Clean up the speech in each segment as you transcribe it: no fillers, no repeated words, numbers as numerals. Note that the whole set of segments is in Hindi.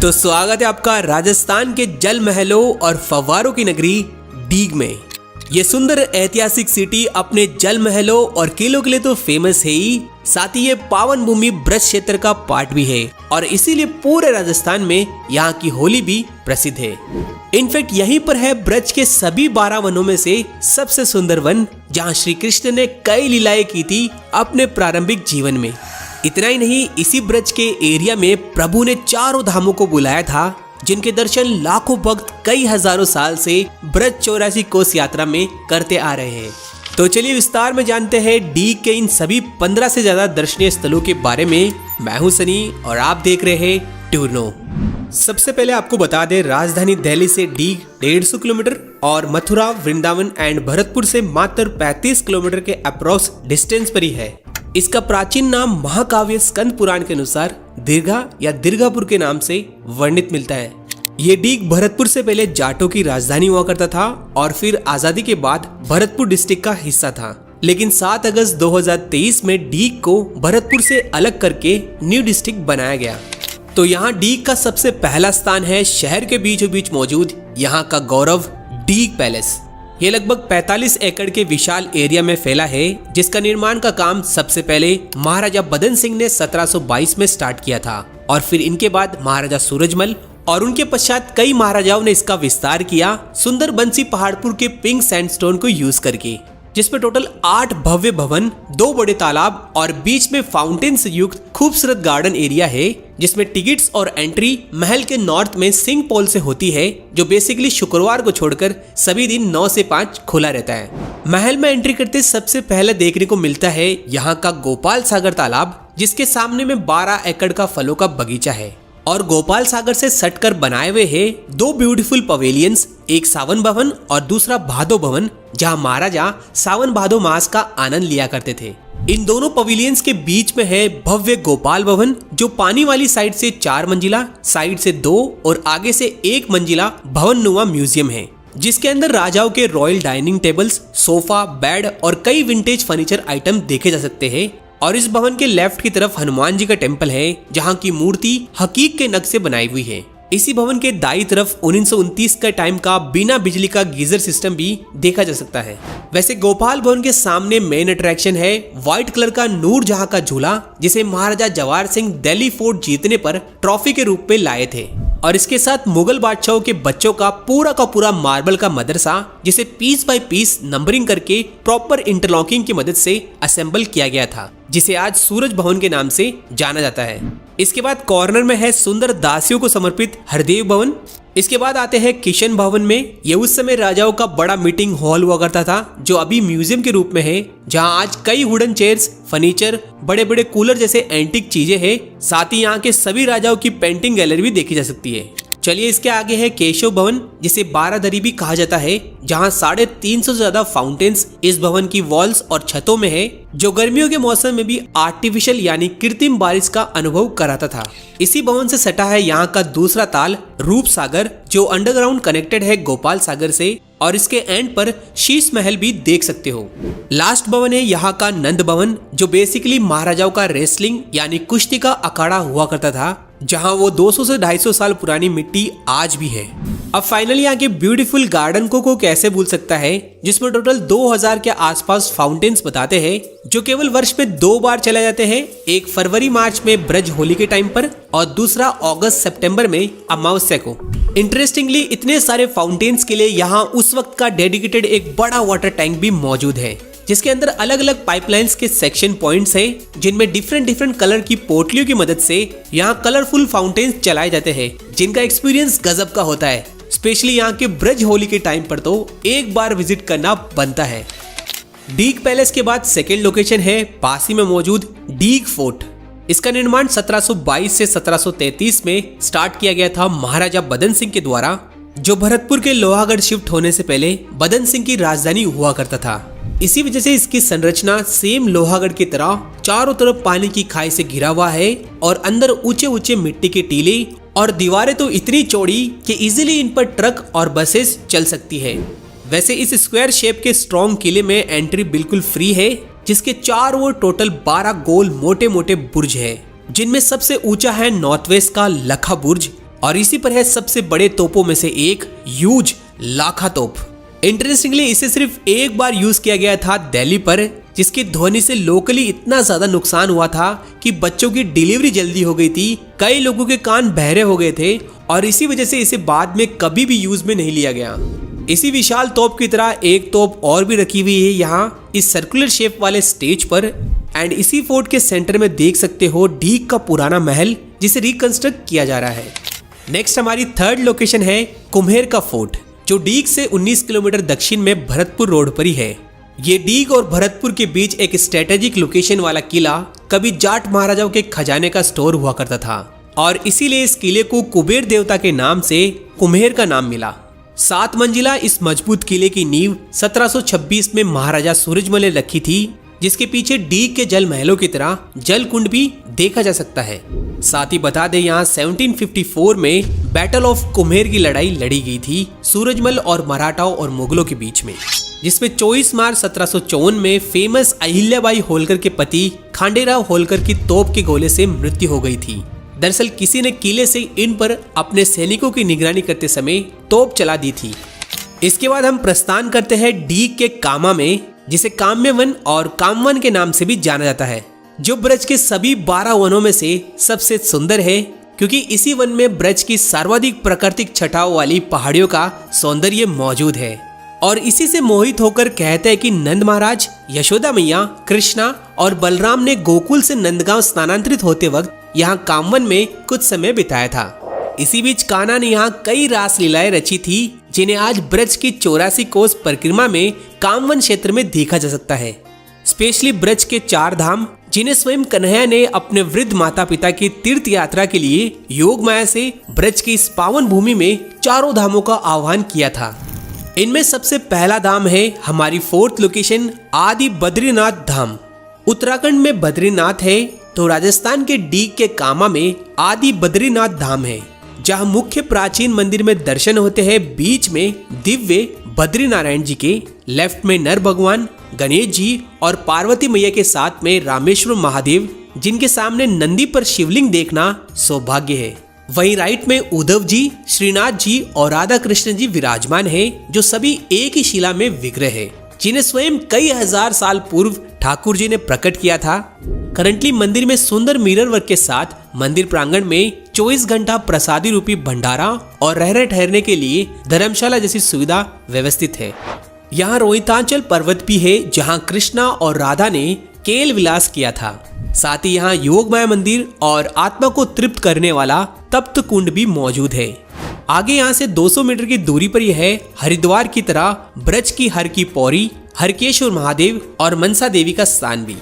तो स्वागत है आपका राजस्थान के जल महलों और फव्वारों की नगरी डीग में। ये सुंदर ऐतिहासिक सिटी अपने जल महलों और किलों के लिए तो फेमस है ही, साथ ही ये पावन भूमि ब्रज क्षेत्र का पार्ट भी है और इसीलिए पूरे राजस्थान में यहाँ की होली भी प्रसिद्ध है। इनफैक्ट यहीं पर है ब्रज के सभी 12 वनों में से सबसे सुंदर वन, जहाँ श्री कृष्ण ने कई लीलाएं की थी अपने प्रारंभिक जीवन में। इतना ही नहीं, इसी ब्रज के एरिया में प्रभु ने चारों धामों को बुलाया था, जिनके दर्शन लाखों भक्त कई हजारों साल से ब्रज 84 कोस यात्रा में करते आ रहे हैं। तो चलिए विस्तार में जानते हैं डीग के इन सभी 15 से ज्यादा दर्शनीय स्थलों के बारे में। मैं हूं सनी और आप देख रहे हैं टूरनो। सबसे पहले आपको बता दें, राजधानी दिल्ली से डीग 150 किलोमीटर और मथुरा, वृंदावन एंड भरतपुर से मात्र 35 किलोमीटर के अप्रोक्स डिस्टेंस पर ही है। इसका प्राचीन नाम महाकाव्य स्कंद पुराण के अनुसार दीर्घा या दीर्घापुर के नाम से वर्णित मिलता है। ये डीग भरतपुर से पहले जाटों की राजधानी हुआ करता था और फिर आजादी के बाद भरतपुर डिस्ट्रिक्ट का हिस्सा था। लेकिन 7 अगस्त 2023 में डीग को भरतपुर से अलग करके न्यू डिस्ट्रिक्ट बनाया गया। तो यहाँ डीग का सबसे पहला स्थान है शहर के बीचों बीच मौजूद यहाँ का गौरव डीग पैलेस। ये लगभग 45 एकड़ के विशाल एरिया में फैला है, जिसका निर्माण का काम सबसे पहले महाराजा बदन सिंह ने 1722 में स्टार्ट किया था और फिर इनके बाद महाराजा सूरजमल और उनके पश्चात कई महाराजाओं ने इसका विस्तार किया सुंदर बंसी पहाड़पुर के पिंक सैंडस्टोन को यूज करके, जिसमें टोटल 8 भव्य भवन, 2 बड़े तालाब और बीच में फाउंटेन से युक्त खूबसूरत गार्डन एरिया है, जिसमें टिकट्स और एंट्री महल के नॉर्थ में सिंह पोल से होती है, जो बेसिकली शुक्रवार को छोड़कर सभी दिन 9 से 5 खुला रहता है। महल में एंट्री करते सबसे पहले देखने को मिलता है यहाँ का गोपाल सागर तालाब, जिसके सामने में 12 एकड़ का फलों का बगीचा है और गोपाल सागर से सटकर बनाए हुए हैं 2 ब्यूटीफुल पवेलियंस, एक सावन भवन और दूसरा भादो भवन, जहां महाराजा सावन भादो मास का आनंद लिया करते थे। इन दोनों पवेलियंस के बीच में है भव्य गोपाल भवन, जो पानी वाली साइड से 4 मंजिला, साइड से 2 और आगे से 1 मंजिला भवन नुमा म्यूजियम है, जिसके अंदर राजाओं के royal dining tables, sofa, bed और कई विंटेज फर्नीचर आइटम देखे जा सकते हैं। और इस भवन के लेफ्ट की तरफ हनुमान जी का टेम्पल है, जहाँ की मूर्ति हकीक के नक्शे बनाई हुई है। इसी भवन के दाई तरफ 1929 का टाइम का बिना बिजली का गीजर सिस्टम भी देखा जा सकता है। वैसे गोपाल भवन के सामने मेन अट्रैक्शन है व्हाइट कलर का नूरजहां का झूला, जिसे महाराजा जवाहर सिंह दिल्ली फोर्ट जीतने पर ट्रॉफी के रूप में लाए थे। और इसके साथ मुगल बादशाहों के बच्चों का पूरा मार्बल का मदरसा, जिसे पीस बाय पीस नंबरिंग करके प्रॉपर इंटरलॉकिंग की मदद से असेंबल किया गया था, जिसे आज सूरज भवन के नाम से जाना जाता है। इसके बाद कॉर्नर में है सुंदर दासियों को समर्पित हरदेव भवन। इसके बाद आते हैं किशन भवन में। ये उस समय राजाओं का बड़ा मीटिंग हॉल हुआ करता था, जो अभी म्यूजियम के रूप में है, जहां आज कई वुडन चेयर्स, फर्नीचर, बड़े बड़े कूलर जैसे एंटीक चीजें हैं। साथ ही यहाँ के सभी राजाओं की पेंटिंग गैलरी भी देखी जा सकती है। चलिए इसके आगे है केशव भवन, जिसे 12 दरी भी कहा जाता है, जहां 350 से ज्यादा फाउंटेन्स इस भवन की वॉल्स और छतों में है, जो गर्मियों के मौसम में भी आर्टिफिशियल यानी कृत्रिम बारिश का अनुभव कराता था। इसी भवन से सटा है यहाँ का दूसरा ताल रूप सागर, जो अंडरग्राउंड कनेक्टेड है गोपाल सागर से, और इसके एंड पर शीश महल भी देख सकते हो। लास्ट भवन है यहाँ का नंद भवन, जो बेसिकली महाराजाओं का रेसलिंग यानी कुश्ती का अखाड़ा हुआ करता था, जहां वो 200 से 250 साल पुरानी मिट्टी आज भी है। अब फाइनली यहाँ के ब्यूटीफुल गार्डन को कैसे भूल सकता है, जिसमें टोटल 2000 के आसपास फाउंटेन्स बताते हैं, जो केवल वर्ष में 2 बार चले जाते हैं, एक फरवरी मार्च में ब्रज होली के टाइम पर और दूसरा अगस्त सितंबर में अमावस्या को। इंटरेस्टिंगली इतने सारे फाउंटेन्स के लिए यहाँ उस वक्त का डेडिकेटेड एक बड़ा वाटर टैंक भी मौजूद है, जिसके अंदर अलग अलग पाइपलाइंस के सेक्शन पॉइंट्स हैं, जिनमें डिफरेंट कलर की पोटलियों की मदद से यहाँ कलरफुल फाउंटेन्स चलाए जाते हैं, जिनका एक्सपीरियंस गजब का होता है। स्पेशली यहाँ के ब्रज होली के टाइम पर तो एक बार विजिट करना बनता है। डीग पैलेस के बाद सेकेंड लोकेशन है पास ही में मौजूद डीग फोर्ट। इसका निर्माण 1722 से 1733 में स्टार्ट किया गया था महाराजा बदन सिंह के द्वारा, जो भरतपुर के लोहागढ़ शिफ्ट होने से पहले बदन सिंह की राजधानी हुआ करता था। इसी वजह से इसकी संरचना सेम लोहागढ़ की तरह चारों तरफ पानी की खाई से घिरा हुआ है और अंदर ऊंचे ऊंचे मिट्टी के टीले और दीवारें तो इतनी चौड़ी कि इजीली इन पर ट्रक और बसेस चल सकती है। वैसे इस स्क्वायर शेप के स्ट्रॉन्ग किले में एंट्री बिल्कुल फ्री है, जिसके चारों ओर टोटल 12 गोल मोटे मोटे बुर्ज है, जिनमें सबसे ऊंचा है नॉर्थ वेस्ट का लखा बुर्ज, और इसी पर है सबसे बड़े तोपों में से एक ह्यूज लाखा तोप। इंटरेस्टिंगली इसे सिर्फ एक बार यूज किया गया था दिल्ली पर, जिसकी ध्वनि से लोकली इतना ज्यादा नुकसान हुआ था कि बच्चों की डिलीवरी जल्दी हो गई थी, कई लोगों के कान बहरे हो गए थे और इसी वजह से इसे बाद में कभी भी यूज में नहीं लिया गया। इसी विशाल तोप की तरह एक तोप और भी रखी हुई है यहाँ इस सर्कुलर शेप वाले स्टेज पर। एंड इसी फोर्ट के सेंटर में देख सकते हो डीग का पुराना महल, जिसे रिकंस्ट्रक्ट किया जा रहा है। नेक्स्ट हमारी थर्ड लोकेशन है कुम्हेर का फोर्ट, जो डीग से 19 किलोमीटर दक्षिण में भरतपुर रोड पर ही है। ये डीग और भरतपुर के बीच एक स्ट्रेटेजिक लोकेशन वाला किला कभी जाट महाराजाओं के खजाने का स्टोर हुआ करता था और इसीलिए इस किले को कुबेर देवता के नाम से कुम्हेर का नाम मिला। 7 मंजिला इस मजबूत किले की नींव 1726 में महाराजा सूरजमल ने रखी थी, जिसके पीछे डीग के जल महलों की तरह जल कुंड भी देखा जा सकता है। साथ ही बता दें यहाँ 1754 में बैटल ऑफ कुम्हेर की लड़ाई लड़ी गई थी सूरजमल और मराठाओं और मुगलों के बीच में, जिसमें 24 मार्च 1754 में फेमस अहिल्याबाई होलकर के पति खांडेराव होलकर की तोप के गोले से मृत्यु हो गई थी। दरअसल किसी ने किले से इन पर अपने सैनिकों की निगरानी करते समय तोप चला दी थी। इसके बाद हम प्रस्थान करते हैं डीग के कामा में, जिसे काम्य वन और कामवन के नाम से भी जाना जाता है, जो ब्रज के सभी 12 वनों में से सबसे सुंदर है, क्योंकि इसी वन में ब्रज की सर्वाधिक प्राकृतिक छटाव वाली पहाड़ियों का सौंदर्य मौजूद है। और इसी से मोहित होकर कहते हैं कि नंद महाराज, यशोदा मैया, कृष्णा और बलराम ने गोकुल से नंदगांव स्थानांतरित होते वक्त यहाँ कामवन में कुछ समय बिताया था। इसी बीच कान्हा ने यहाँ कई रास लीलाएं रची थी, जिन्हें आज ब्रज की 84 कोस परिक्रमा में कामवन क्षेत्र में देखा जा सकता है। स्पेशली ब्रज के 4 धाम, जिन्हें स्वयं कन्हैया ने अपने वृद्ध माता पिता की तीर्थ यात्रा के लिए योग माया से ब्रज की इस पावन भूमि में 4 धामों का आह्वान किया था। इनमें सबसे पहला धाम है हमारी 4th लोकेशन आदि बद्रीनाथ धाम। उत्तराखंड में बद्रीनाथ है तो राजस्थान के डीग के कामा में आदि बद्रीनाथ धाम है, जहां मुख्य प्राचीन मंदिर में दर्शन होते हैं। बीच में दिव्य बद्रीनारायण जी के, लेफ्ट में नर भगवान गणेश जी और पार्वती मैया के साथ में रामेश्वर महादेव, जिनके सामने नंदी पर शिवलिंग देखना सौभाग्य है। वहीं राइट में उद्धव जी, श्रीनाथ जी और राधा कृष्ण जी विराजमान हैं, जो सभी एक ही शिला में विग्रह है, जिन्हें स्वयं कई हजार साल पूर्व ठाकुर जी ने प्रकट किया था। करंटली मंदिर में सुंदर मिरर वर्क के साथ मंदिर प्रांगण में 24 घंटा प्रसादी रूपी भंडारा और रहने ठहरने के लिए धर्मशाला जैसी सुविधा व्यवस्थित है। यहाँ रोहितांचल पर्वत भी है, जहाँ कृष्णा और राधा ने केल विलास किया था। साथ ही यहाँ योग माया मंदिर और आत्मा को तृप्त करने वाला तप्त कुंड भी मौजूद है। आगे यहाँ से 200 मीटर की दूरी पर यह है हरिद्वार की तरह ब्रज की हर की पौड़ी, हरकेश्वर महादेव और मनसा देवी का स्थान भी।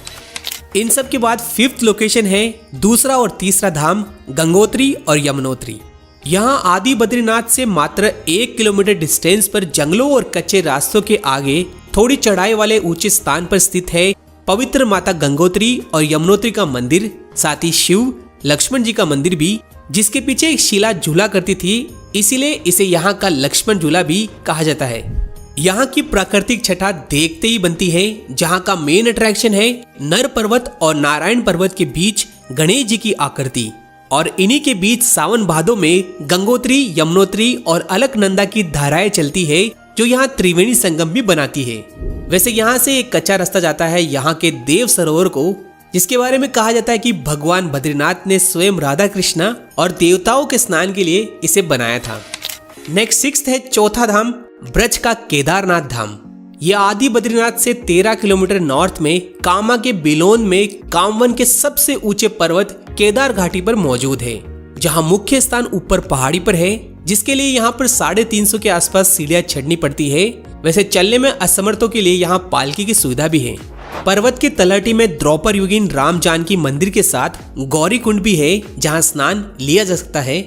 इन सब के बाद 5th लोकेशन है दूसरा और तीसरा धाम गंगोत्री और यमुनोत्री। यहाँ आदि बद्रीनाथ से मात्र 1 किलोमीटर डिस्टेंस पर जंगलों और कच्चे रास्तों के आगे थोड़ी चढ़ाई वाले ऊंचे स्थान पर स्थित है पवित्र माता गंगोत्री और यमुनोत्री का मंदिर, साथ ही शिव लक्ष्मण जी का मंदिर भी, जिसके पीछे एक शिला झूला करती थी, इसीलिए इसे यहाँ का लक्ष्मण झूला भी कहा जाता है। यहाँ की प्राकृतिक छटा देखते ही बनती है, जहाँ का मेन अट्रैक्शन है नर पर्वत और नारायण पर्वत के बीच गणेश जी की आकृति, और इन्हीं के बीच सावन भादों में गंगोत्री, यमुनोत्री और अलकनंदा की धाराएं चलती है, जो यहाँ त्रिवेणी संगम भी बनाती है। वैसे यहाँ से एक कच्चा रास्ता जाता है यहाँ के देव सरोवर को, जिसके बारे में कहा जाता है कि भगवान बद्रीनाथ ने स्वयं राधा कृष्णा और देवताओं के स्नान के लिए इसे बनाया था। नेक्स्ट 6th है चौथा धाम ब्रज का केदारनाथ धाम। यह आदि बद्रीनाथ से 13 किलोमीटर नॉर्थ में कामा के बिलोन में कामवन के सबसे ऊंचे पर्वत केदार घाटी पर मौजूद है, जहां मुख्य स्थान ऊपर पहाड़ी पर है, जिसके लिए यहाँ पर 350 के आसपास सीढ़ियां चढ़नी पड़ती है। वैसे चलने में असमर्थों के लिए यहाँ पालकी की सुविधा भी है। पर्वत की तलहटी में द्रौपद युगीन राम जानकी मंदिर के साथ गौरी कुंड भी है, जहाँ स्नान लिया जा सकता है।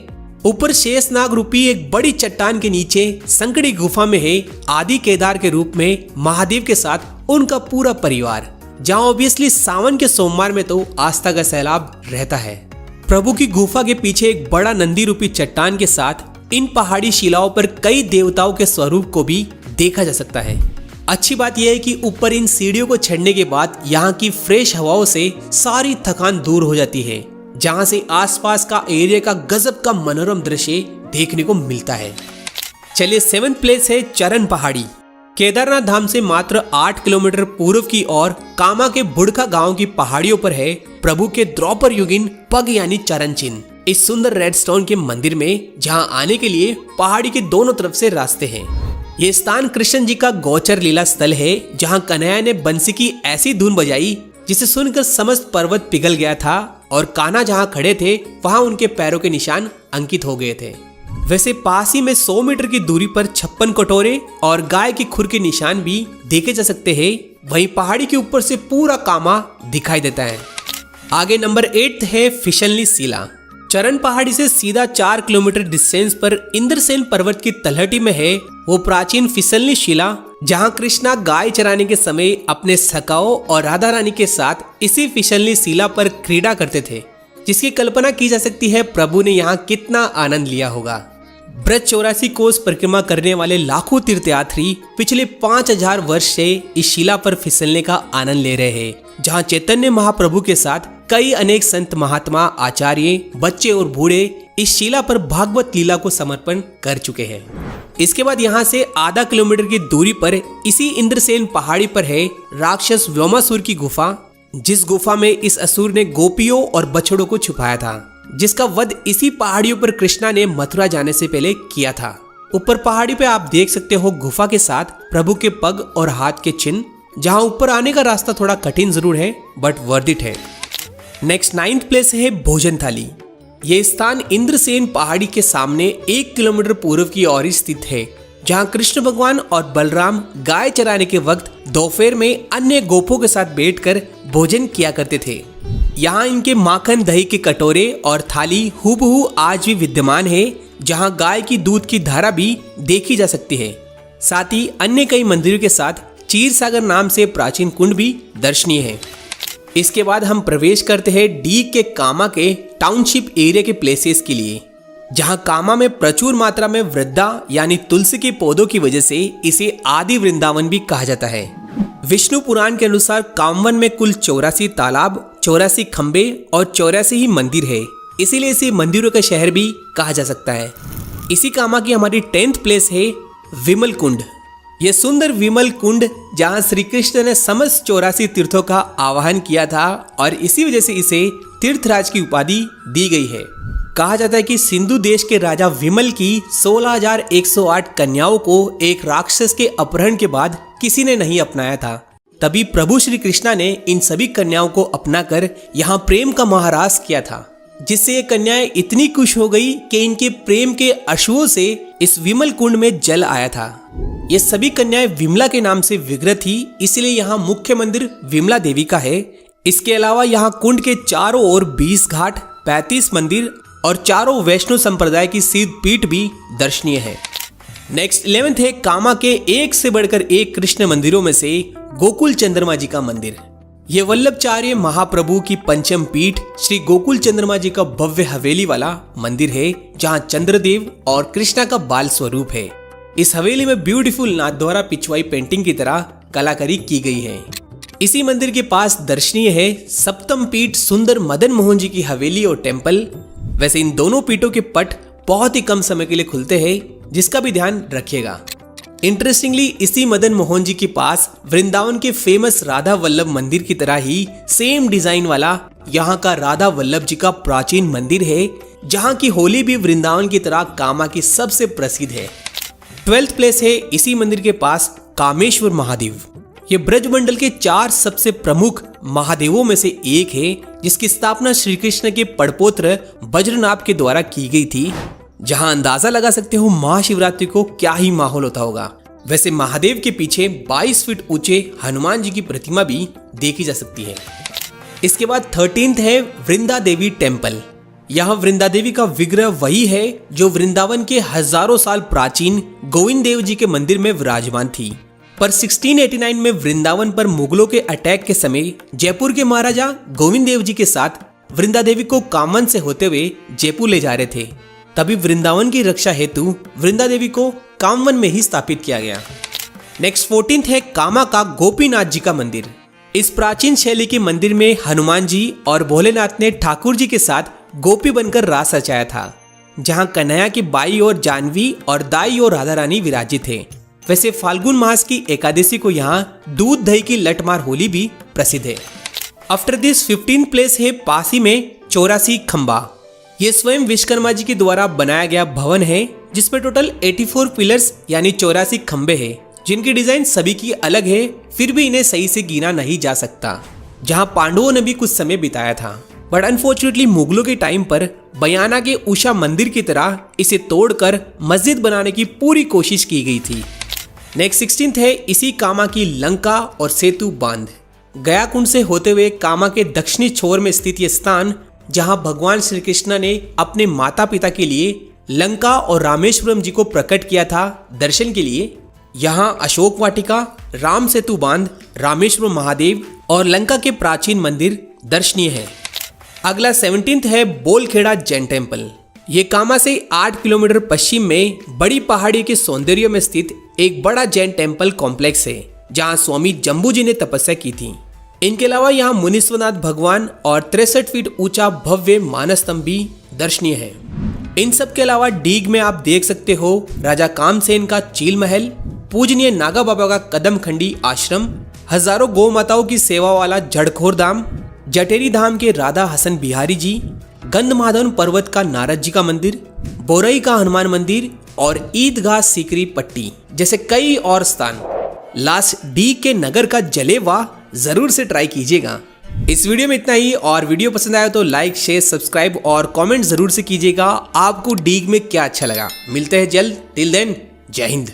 ऊपर शेषनाग रूपी एक बड़ी चट्टान के नीचे संकड़ी गुफा में है आदि केदार के रूप में महादेव के साथ उनका पूरा परिवार, जहाँ ऑब्वियसली सावन के सोमवार में तो आस्था का सैलाब रहता है। प्रभु की गुफा के पीछे एक बड़ा नंदी रूपी चट्टान के साथ इन पहाड़ी शिलाओं पर कई देवताओं के स्वरूप को भी देखा जा सकता है। अच्छी बात यह है कि ऊपर इन सीढ़ियों को चढ़ने के बाद यहाँ की फ्रेश हवाओं से सारी थकान दूर हो जाती है जहां से आसपास का एरिया का गजब का मनोरम दृश्य देखने को मिलता है। चलिए 7th प्लेस है चरण पहाड़ी। केदारनाथ धाम से मात्र 8 किलोमीटर पूर्व की ओर कामा के बुड़का गांव की पहाड़ियों पर है प्रभु के द्रौपर युगिन पग यानी चरण चिन्ह। इस सुंदर रेड स्टोन के मंदिर में जहां आने के लिए पहाड़ी के दोनों तरफ से रास्ते हैं। ये स्थान कृष्ण जी का गोचर लीला स्थल है, जहां कन्हैया ने बंसी की ऐसी धुन बजाई जिसे सुनकर समस्त पर्वत पिघल गया था और कान्हा जहां खड़े थे वहां उनके पैरों के निशान अंकित हो गए थे। वैसे पास ही में 100 मीटर की दूरी पर 56 कटोरे और गाय की खुर के निशान भी देखे जा सकते हैं। वहीं पहाड़ी के ऊपर से पूरा कामा दिखाई देता है। आगे नंबर 8 है फिसलनी शिला। चरण पहाड़ी से सीधा 4 किलोमीटर डिस्टेंस पर इंद्रसेन पर्वत की तलहटी में है वो प्राचीन फिसलनी शिला, जहां कृष्णा गाय चराने के समय अपने सखाओं और राधा रानी के साथ इसी फिसलनी शिला पर क्रीड़ा करते थे, जिसकी कल्पना की जा सकती है प्रभु ने यहाँ कितना आनंद लिया होगा। ब्रज 84 कोस परिक्रमा करने वाले लाखों तीर्थयात्री पिछले 5000 वर्ष से इस शिला पर फिसलने का आनंद ले रहे हैं, जहाँ चैतन्य महाप्रभु के साथ कई अनेक संत महात्मा आचार्य बच्चे और बूढ़े इस शिला पर भागवत लीला को समर्पण कर चुके हैं। इसके बाद यहाँ से आधा किलोमीटर की दूरी पर इसी इंद्रसेन पहाड़ी पर है राक्षस व्योमासुर की गुफा, जिस गुफा में इस असुर ने गोपियों और बछड़ों को छुपाया था, जिसका वध इसी पहाड़ियों पर कृष्णा ने मथुरा जाने से पहले किया था। ऊपर पहाड़ी पे आप देख सकते हो गुफा के साथ प्रभु के पग और हाथ के चिन्ह, जहां ऊपर आने का रास्ता थोड़ा कठिन जरूर है बट वर्थ इट है। नेक्स्ट 9th प्लेस है भोजन थाली। ये स्थान इंद्रसेन पहाड़ी के सामने 1 किलोमीटर पूर्व की ओर स्थित है, जहां कृष्ण भगवान और बलराम गाय चराने के वक्त दोपहर में अन्य गोपों के साथ बैठकर भोजन किया करते थे। यहाँ इनके माखन दही के कटोरे और थाली हूबहू आज भी विद्यमान है, जहां गाय की दूध की धारा भी देखी जा सकती है। साथ ही अन्य कई मंदिरों के साथ चीर सागर नाम से प्राचीन कुंड भी दर्शनीय है। इसके बाद हम प्रवेश करते हैं डीग के कामा के टाउनशिप एरिया के प्लेसेस के लिए, जहां कामा में प्रचुर मात्रा में वृद्धा यानी तुलसी के पौधों की वजह से इसे आदि वृंदावन भी कहा जाता है। विष्णु पुराण के अनुसार कामवन में कुल 84 तालाब, 84 खंबे और 84 ही मंदिर है, इसीलिए इसे मंदिरों का शहर भी कहा जा सकता है। इसी कामा की हमारी 10th प्लेस है विमल कुंड। यह सुंदर विमल कुंड जहां श्री कृष्ण ने समस्त 84 तीर्थों का आवाहन किया था और इसी वजह से इसे तीर्थराज की उपाधि दी गई है। कहा जाता है कि सिंधु देश के राजा विमल की 16,108 कन्याओं को एक राक्षस के अपहरण के बाद किसी ने नहीं अपनाया था। तभी प्रभु श्री कृष्णा ने इन सभी कन्याओं को अपनाकर यहाँ प्रेम का महारास किया था, जिससे ये कन्याएं इतनी खुश हो गई कि इनके प्रेम के अश्रुओं से इस विमल कुंड में जल आया था। ये सभी कन्याएं विमला के नाम से विग्रह थी, इसलिए यहाँ मुख्य मंदिर विमला देवी का है। इसके अलावा यहाँ कुंड के चारों ओर 20 घाट, 35 मंदिर और चारों वैष्णव संप्रदाय की सिद्ध पीठ भी दर्शनीय है। नेक्स्ट 11th है कामा के एक से बढ़कर एक कृष्ण मंदिरों में से गोकुल चंद्रमा जी का मंदिर। ये वल्लभाचार्य महाप्रभु की पंचम पीठ श्री गोकुल चंद्रमा जी का भव्य हवेली वाला मंदिर है, जहाँ चंद्रदेव और कृष्णा का बाल स्वरूप है। इस हवेली में ब्यूटीफुल नाथ द्वारा पिछवाई पेंटिंग की तरह कलाकारी की गई है। इसी मंदिर के पास दर्शनीय है सप्तम पीठ सुंदर मदन मोहन जी की हवेली और टेम्पल। वैसे इन दोनों पीठों के पट बहुत ही कम समय के लिए खुलते हैं, जिसका भी ध्यान रखिएगा। इंटरेस्टिंगली इसी मदन मोहन जी के पास वृंदावन के फेमस राधा वल्लभ मंदिर की तरह ही सेम डिजाइन वाला यहाँ का राधा वल्लभ जी का प्राचीन मंदिर है, जहाँ की होली भी वृंदावन की तरह कामा की सबसे प्रसिद्ध है। 12th प्लेस है इसी मंदिर के पास कामेश्वर महादेव। ये ब्रजमंडल के 4 सबसे प्रमुख महादेवों में से एक है, जिसकी स्थापना श्री कृष्ण के पड़पोत्र बज्रनाभ के द्वारा की गई थी, जहां अंदाजा लगा सकते हो महाशिवरात्रि को क्या ही माहौल होता होगा। वैसे महादेव के पीछे 22 फीट ऊंचे हनुमान जी की प्रतिमा भी देखी जा सकती है। इसके बाद 13th है वृंदा देवी टेम्पल। यहाँ वृंदा देवी का विग्रह वही है जो वृंदावन के हजारों साल प्राचीन गोविंद देव जी के मंदिर में विराजमान थी, पर 1689 में वृंदावन पर मुगलों के अटैक के समय जयपुर के महाराजा गोविंद देव जी के साथ वृंदा देवी को कामन से होते हुए जयपुर ले जा रहे थे। तभी वृंदावन की रक्षा हेतु वृंदा देवी को कामवन में ही स्थापित किया गया। नेक्स्ट 14th है कामा का गोपीनाथ जी का मंदिर। इस प्राचीन शैली के मंदिर में हनुमान जी और भोलेनाथ ने ठाकुर जी के साथ गोपी बनकर रास रचाया था, जहां कन्हैया की बाई ओर जानवी और दाई ओर राधा रानी विराजित थे। वैसे फाल्गुन मास की एकादशी को यहाँ दूध दही की लठमार होली भी प्रसिद्ध है। आफ्टर दिस 15th प्लेस है पासी में 84 खंबा। ये स्वयं विश्वकर्मा जी के द्वारा बनाया गया भवन है, जिसमें टोटल 84 पिलर्स यानी 84 खंबे हैं, जिनकी डिजाइन सभी की अलग है, फिर भी इन्हें सही से गिना नहीं जा सकता। जहां पांडवों ने भी कुछ समय बिताया था, बट अनफॉर्चुनेटली मुगलों के टाइम पर बयाना के उषा मंदिर की तरह इसे तोड़कर मस्जिद बनाने की पूरी कोशिश की गई थी। नेक्स्ट 16th है इसी कामा की लंका और सेतु बांध। गया कुंड से होते हुए कामा के दक्षिणी छोर में स्थित यह स्थान, जहां भगवान श्री कृष्ण ने अपने माता पिता के लिए लंका और रामेश्वरम जी को प्रकट किया था दर्शन के लिए। यहाँ अशोक वाटिका, राम सेतु बांध, रामेश्वरम महादेव और लंका के प्राचीन मंदिर दर्शनीय है। अगला 17th है बोलखेड़ा जैन टेम्पल। ये कामा से 8 किलोमीटर पश्चिम में बड़ी पहाड़ी के सौंदर्य में स्थित एक बड़ा जैन टेम्पल कॉम्प्लेक्स है, जहाँ स्वामी जम्बू जी ने तपस्या की थी। इनके अलावा यहाँ मुनीश्वरनाथ भगवान और 63 फीट ऊंचा भव्य मानस स्तंभ भी दर्शनीय है। इन सब के अलावा डीग में आप देख सकते हो राजा कामसेन का चील महल, पूजनीय नागा बाबा का कदम खंडी आश्रम, हजारों गौ माताओं की सेवा वाला जड़खोर धाम, जटेरी धाम के राधा हसन बिहारी जी, गंधमाधवन पर्वत का नारद जी का मंदिर, बोरई का हनुमान मंदिर और ईदगाह सीकरी पट्टी जैसे कई और स्थान। लास्ट डीग के नगर का जलेवा जरूर से ट्राई कीजिएगा। इस वीडियो में इतना ही, और वीडियो पसंद आया तो लाइक, शेयर, सब्सक्राइब और कमेंट जरूर से कीजिएगा। आपको डीग में क्या अच्छा लगा। मिलते हैं जल्द, टिल देन जय हिंद।